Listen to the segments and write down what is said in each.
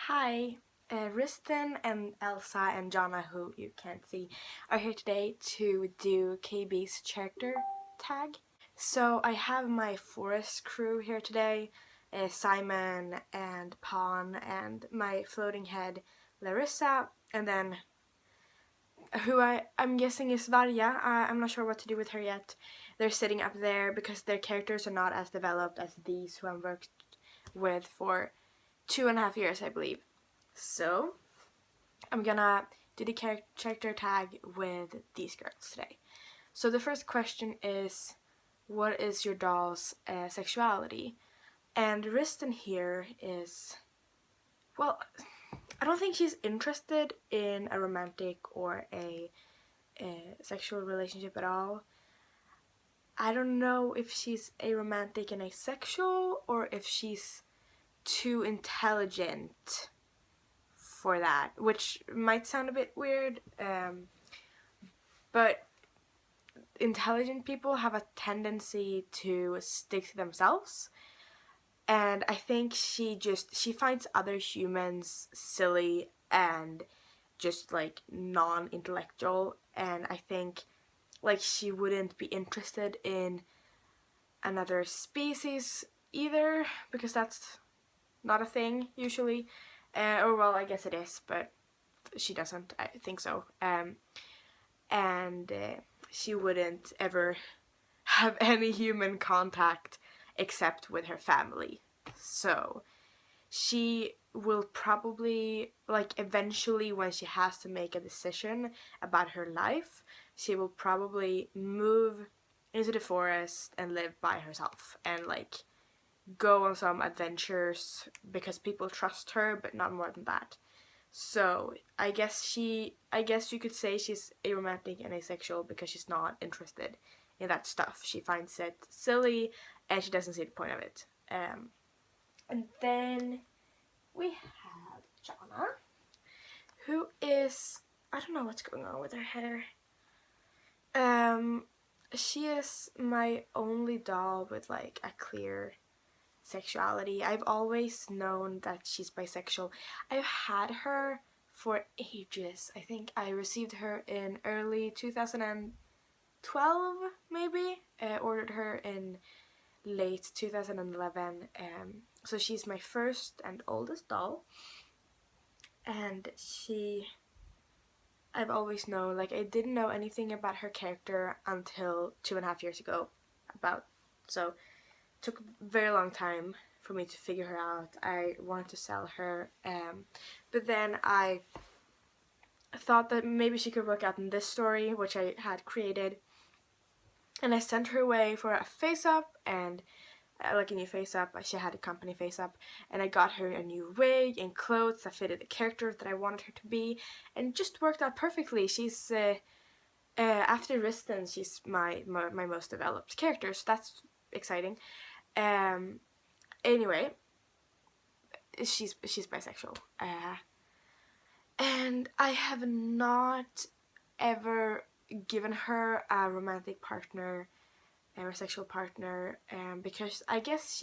Hi, Riston and Elsa and Jonna, who you can't see, are here today to do KB's character tag. So I have my forest crew here today, Simon and Pawn and my floating head Larissa, and then who I'm guessing is Varja. I'm not sure what to do with her yet. They're sitting up there because their characters are not as developed as these who I've worked with for 2.5 years, I believe. So I'm gonna do the character tag with these girls today. So the first question is, what is your doll's sexuality? And Riston here is, well, I don't think she's interested in a romantic or a sexual relationship at all. I don't know if she's a romantic and asexual or if she's too intelligent for that, which might sound a bit weird, but intelligent people have a tendency to stick to themselves, and I think she finds other humans silly and just like non-intellectual, and I think like she wouldn't be interested in another species either, because that's not a thing usually. Or well, I guess it is, but she doesn't, I think so. And she wouldn't ever have any human contact except with her family. So she will probably, like, eventually when she has to make a decision about her life, she will probably move into the forest and live by herself and like go on some adventures because people trust her, but not more than that. So I guess you could say she's aromantic and asexual because she's not interested in that stuff. She finds it silly and she doesn't see the point of it. And then we have Jonna, who is, I don't know what's going on with her hair. She is my only doll with like a clear sexuality. I've always known that she's bisexual. I've had her for ages. I think I received her in early 2012, maybe. Ordered her in late 2011. So she's my first and oldest doll. And I've always known, like, I didn't know anything about her character until 2.5 years ago. So took a very long time for me to figure her out. I wanted to sell her, but then I thought that maybe she could work out in this story, which I had created, and I sent her away for a face-up, and like a new face-up. She had a company face-up, and I got her a new wig and clothes that fitted the character that I wanted her to be, and it just worked out perfectly. She's after Riston, she's my most developed character, so that's exciting. Anyway, she's bisexual, and I have not ever given her a romantic partner or sexual partner, because I guess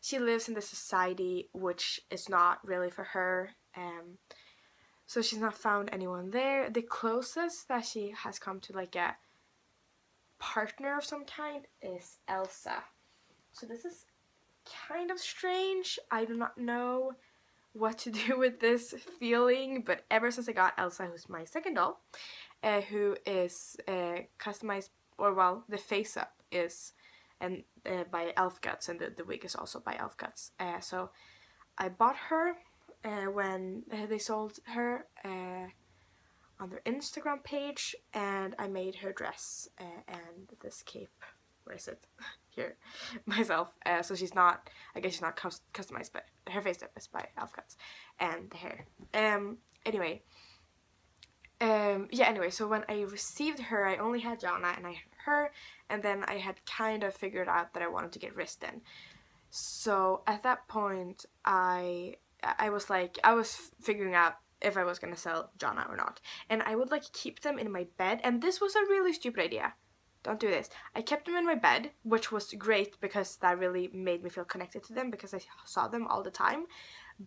she lives in the society which is not really for her, so she's not found anyone there. The closest that she has come to like a partner of some kind is Elsa. So this is kind of strange. I do not know what to do with this feeling, but ever since I got Elsa, who's my second doll, who is customized, or well, the face-up is by Elf Guts, and the wig is also by Elf Guts. So I bought her when they sold her on their Instagram page, and I made her dress and this cape. Where is it? Here, myself. So she's not, I guess she's not customized, but her face-up is by Elf Guts, and the hair. Anyway, so when I received her, I only had Jonna and I had her, and then I had kind of figured out that I wanted to get Riston. So at that point, I was figuring out if I was gonna sell Jonna or not, and I would like keep them in my bed, and this was a really stupid idea. Don't do this. I kept them in my bed, which was great because that really made me feel connected to them because I saw them all the time.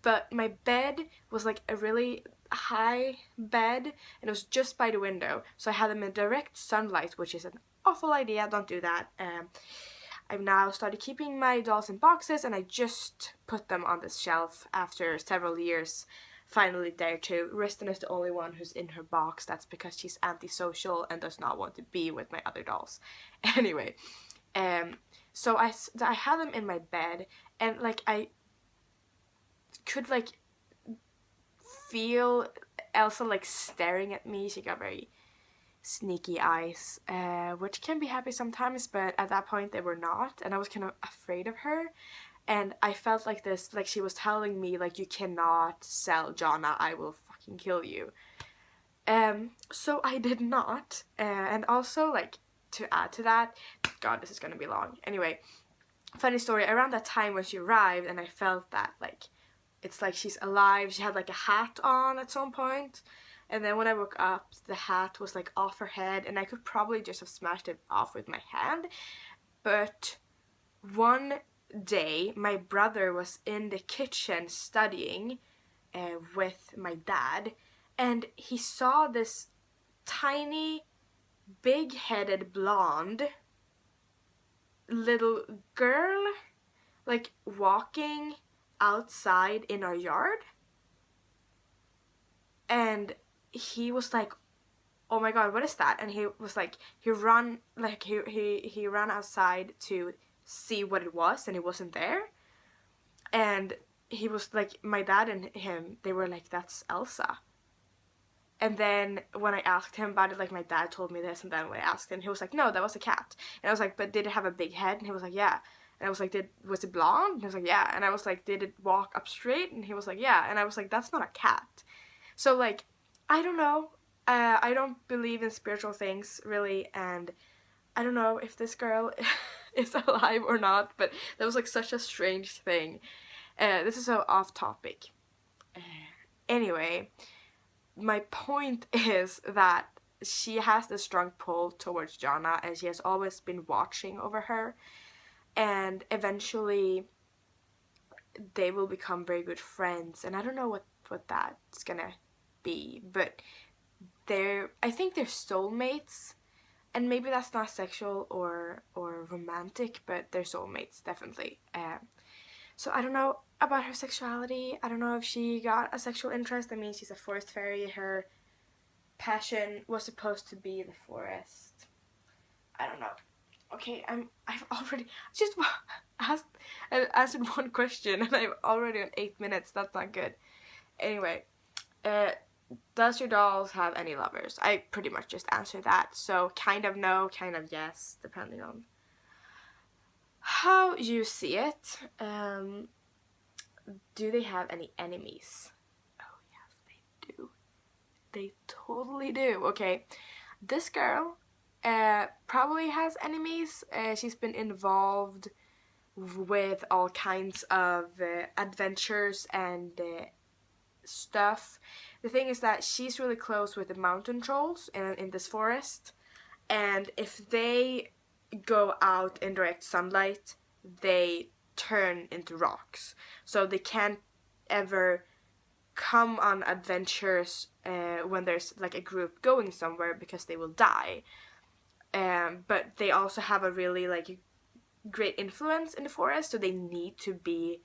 but my bed was like a really high bed, and it was just by the window, so I had them in direct sunlight, which is an awful idea. Don't do that. I've now started keeping my dolls in boxes, and I just put them on this shelf after several years. Finally dared to. Riston is the only one who's in her box. That's because she's antisocial and does not want to be with my other dolls. Anyway, so I had them in my bed, and like I could like feel Elsa like staring at me. She got very sneaky eyes, which can be happy sometimes, but at that point they were not, and I was kind of afraid of her. And I felt like this, like she was telling me, like, you cannot sell Jonna, I will fucking kill you. So I did not, and also, like, to add to that, God, this is gonna be long. Anyway, funny story, around that time when she arrived, and I felt that, like, it's like she's alive, she had, like, a hat on at some point, and then when I woke up, the hat was, like, off her head, and I could probably just have smashed it off with my hand, but one day my brother was in the kitchen studying with my dad, and he saw this tiny big-headed blonde little girl like walking outside in our yard, and he was like, oh my god, what is that? And he was like, he ran outside to see what it was, and it wasn't there. And he was like, my dad and him, they were like, that's Elsa. And then when I asked him about it, like, my dad told me this, and then when I asked him, he was like, no, that was a cat. And I was like, but did it have a big head? And he was like, yeah. And I was like, was it blonde? And he was like, yeah. And I was like, did it walk up straight? And he was like, yeah. And I was like, that's not a cat. So, like, I don't know. I don't believe in spiritual things, really, and I don't know if this girl is alive or not, but that was like such a strange thing. This is so off topic. Anyway, my point is that she has this strong pull towards Jonna, and she has always been watching over her, and eventually they will become very good friends, and I don't know what that's gonna be, but I think they're soulmates. And maybe that's not sexual or romantic, but they're soulmates, definitely. So I don't know about her sexuality. I don't know if she got a sexual interest. I mean, she's a forest fairy. Her passion was supposed to be the forest. I don't know. Okay, I've already just answered one question, and I'm already on 8 minutes. That's not good. Anyway, does your dolls have any lovers? I pretty much just answered that, so kind of no, kind of yes, depending on how you see it. Do they have any enemies? Oh yes, they do. They totally do. Okay, this girl probably has enemies. She's been involved with all kinds of adventures and stuff. The thing is that she's really close with the mountain trolls in this forest, and if they go out in direct sunlight, they turn into rocks. So they can't ever come on adventures when there's like a group going somewhere, because they will die. But they also have a really like great influence in the forest, so they need to be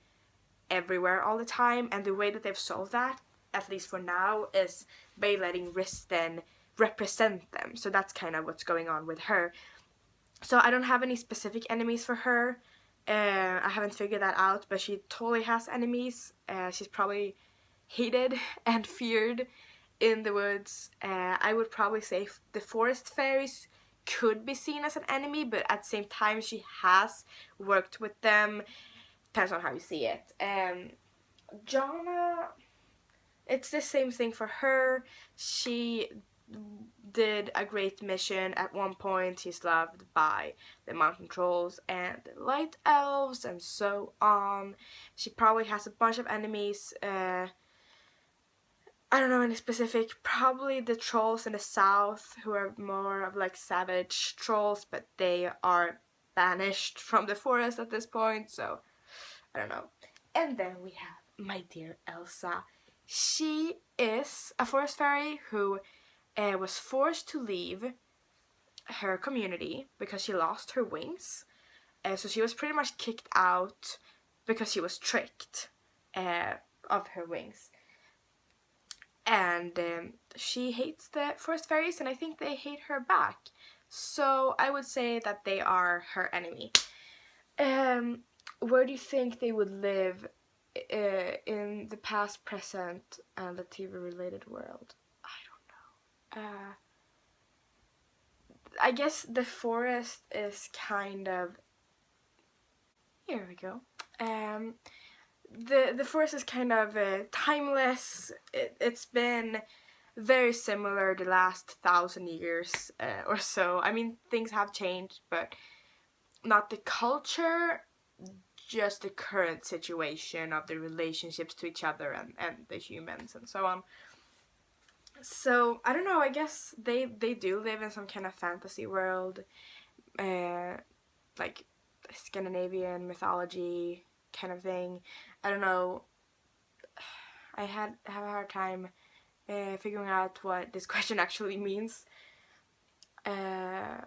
everywhere all the time, and the way that they've solved that, at least for now, is by letting Riston represent them. So that's kind of what's going on with her. So I don't have any specific enemies for her. I haven't figured that out, but she totally has enemies. She's probably hated and feared in the woods. I would probably say the forest fairies could be seen as an enemy, but at the same time she has worked with them. Depends on how you see it. Jonna, it's the same thing for her. She did a great mission at one point. She's loved by the mountain trolls and the light elves and so on. She probably has a bunch of enemies. I don't know any specific. Probably the trolls in the south, who are more of like savage trolls, but they are banished from the forest at this point, so I don't know. And then we have my dear Elsa. She is a forest fairy who was forced to leave her community because she lost her wings. So she was pretty much kicked out because she was tricked of her wings. And she hates the forest fairies, and I think they hate her back. So I would say that they are her enemy. Where do you think they would live in the past, present, and the TV-related world? I don't know. I guess the forest is kind of... Here we go. The forest is kind of timeless. It's been very similar the last 1,000 years or so. I mean, things have changed, but not the culture, just the current situation of the relationships to each other and the humans and so on. So, I don't know, I guess they do live in some kind of fantasy world, like Scandinavian mythology kind of thing. I don't know. I have a hard time figuring out what this question actually means. I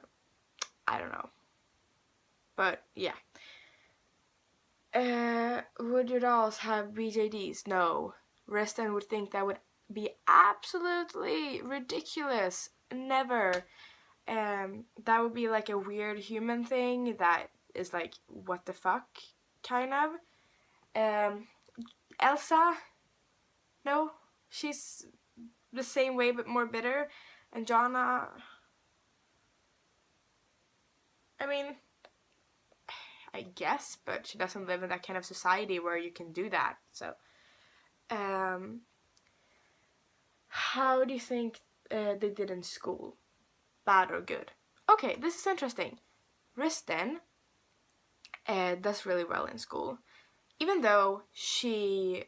don't know. But yeah. Would your dolls have BJDs? No. Reston would think that would be absolutely ridiculous. Never. That would be like a weird human thing that is like, what the fuck, kind of. Elsa, no, she's the same way but more bitter. And Jonna, I mean, I guess, but she doesn't live in that kind of society where you can do that. So, how do you think they did in school? Bad or good? Okay, this is interesting. Risten does really well in school. Even though she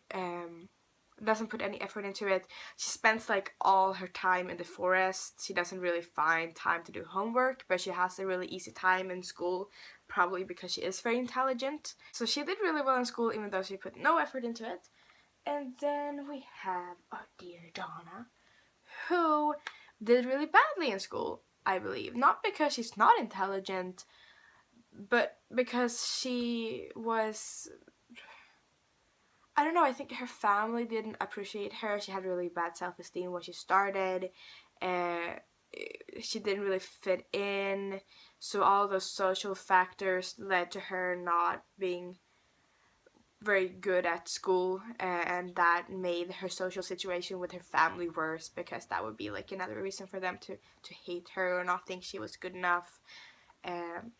doesn't put any effort into it, she spends like all her time in the forest. She doesn't really find time to do homework, but she has a really easy time in school, probably because she is very intelligent. So she did really well in school, even though she put no effort into it. And then we have our dear Donna, who did really badly in school, I believe. Not because she's not intelligent, but because she was... I don't know, I think her family didn't appreciate her. She had really bad self-esteem when she started. She didn't really fit in. So all those social factors led to her not being very good at school. And that made her social situation with her family worse, because that would be like another reason for them to hate her or not think she was good enough.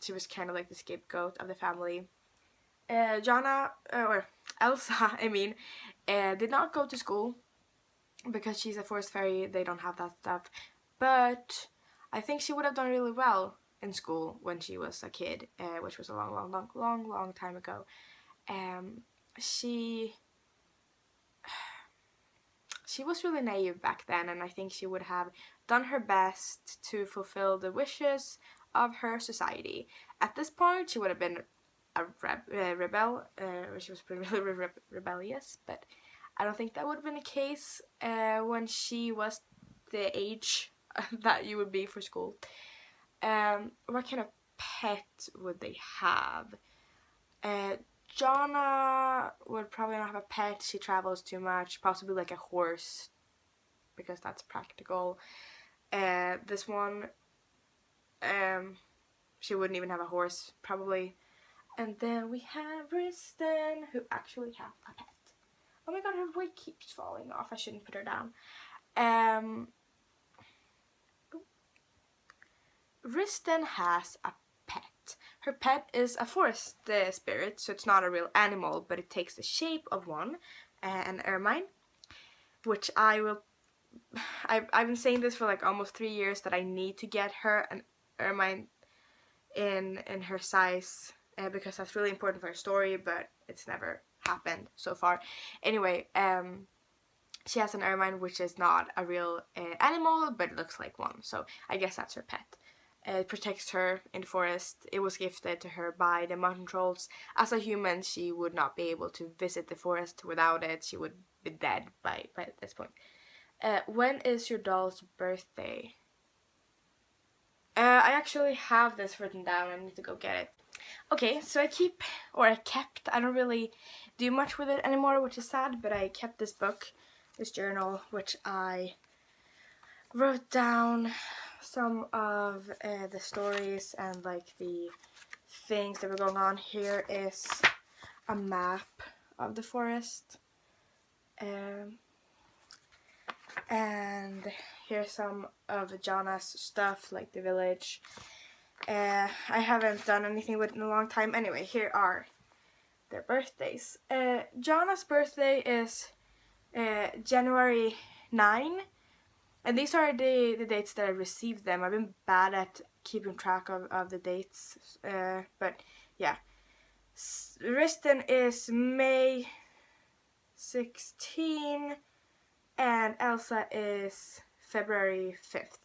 She was kind of like the scapegoat of the family. Jonna, or Elsa, I mean, did not go to school because she's a forest fairy. They don't have that stuff. But I think she would have done really well in school when she was a kid, which was a long time ago. She was really naive back then, and I think she would have done her best to fulfill the wishes of her society. At this point, she would have been a rebel, she was really rebellious, but I don't think that would have been the case when she was the age that you would be for school. What kind of pet would they have? Jonna would probably not have a pet. She travels too much, possibly like a horse, because that's practical. This one, she wouldn't even have a horse, probably. And then we have Risten, who actually has a pet. Oh my god, her wig keeps falling off. I shouldn't put her down. Risten has a pet. Her pet is a forest spirit, so it's not a real animal, but it takes the shape of one, an ermine, which I've been saying this for like almost 3 years, that I need to get her an ermine in her size. Because that's really important for her story, but it's never happened so far. Anyway, she has an ermine, which is not a real animal, but it looks like one, so I guess that's her pet. It protects her in the forest. It was gifted to her by the mountain trolls. As a human, she would not be able to visit the forest without it. She would be dead by this point. When is your doll's birthday? I actually have this written down. I need to go get it. Okay, so I kept, I don't really do much with it anymore, which is sad, but I kept this book, this journal, which I wrote down some of the stories and like the things that were going on. Here is a map of the forest. And here's some of Jonna's stuff, like the village. I haven't done anything with it in a long time. Anyway, here are their birthdays. Jonna's birthday is January 9. And these are the dates that I received them. I've been bad at keeping track of the dates. But yeah. Risten is May 16. And Elsa is February 5th.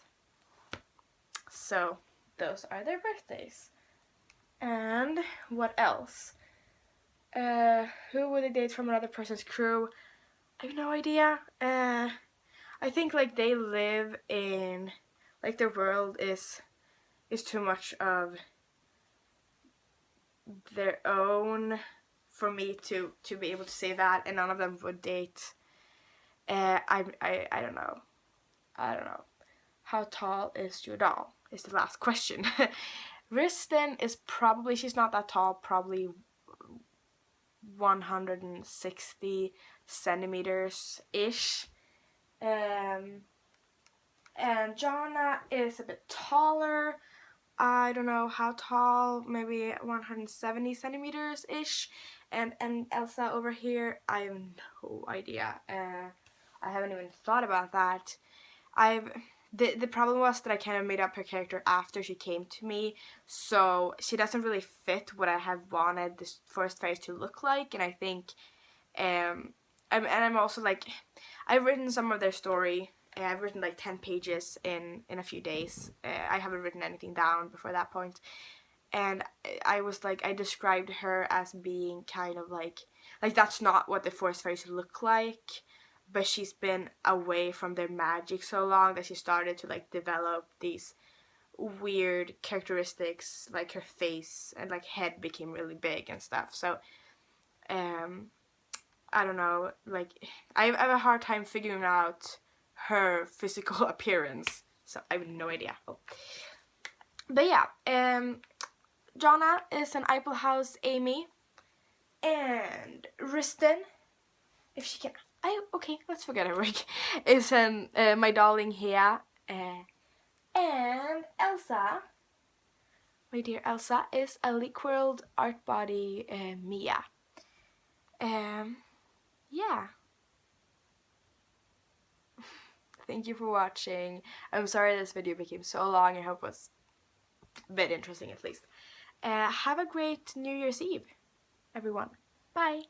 So those are their birthdays. And what else? Who would they date from another person's crew? I have no idea. I think like they live in, like their world is too much of their own for me to be able to say that, and none of them would date. I don't know. I don't know. How tall is your doll? Is the last question. Risten is probably, she's not that tall, probably 160 centimeters ish. And Jonna is a bit taller. I don't know how tall, maybe 170 centimeters ish. And Elsa over here, I have no idea. I haven't even thought about that. The problem was that I kind of made up her character after she came to me, so she doesn't really fit what I have wanted the forest fairies to look like. And I think, I'm also like, I've written some of their story. I've written like 10 pages in a few days. I haven't written anything down before that point. And I was like, I described her as being kind of like that's not what the forest fairies look like. But she's been away from their magic so long that she started to like develop these weird characteristics, like her face and like head became really big and stuff. So I don't know, like I have a hard time figuring out her physical appearance, so I have no idea. But yeah, Jonna is an House Amy, and Risten, if she can, okay, let's forget her work, is my darling here, and Elsa, my dear Elsa, is a liquid art body Mia. Yeah. Thank you for watching. I'm sorry this video became so long. I hope it was a bit interesting at least. Have a great New Year's Eve, everyone. Bye.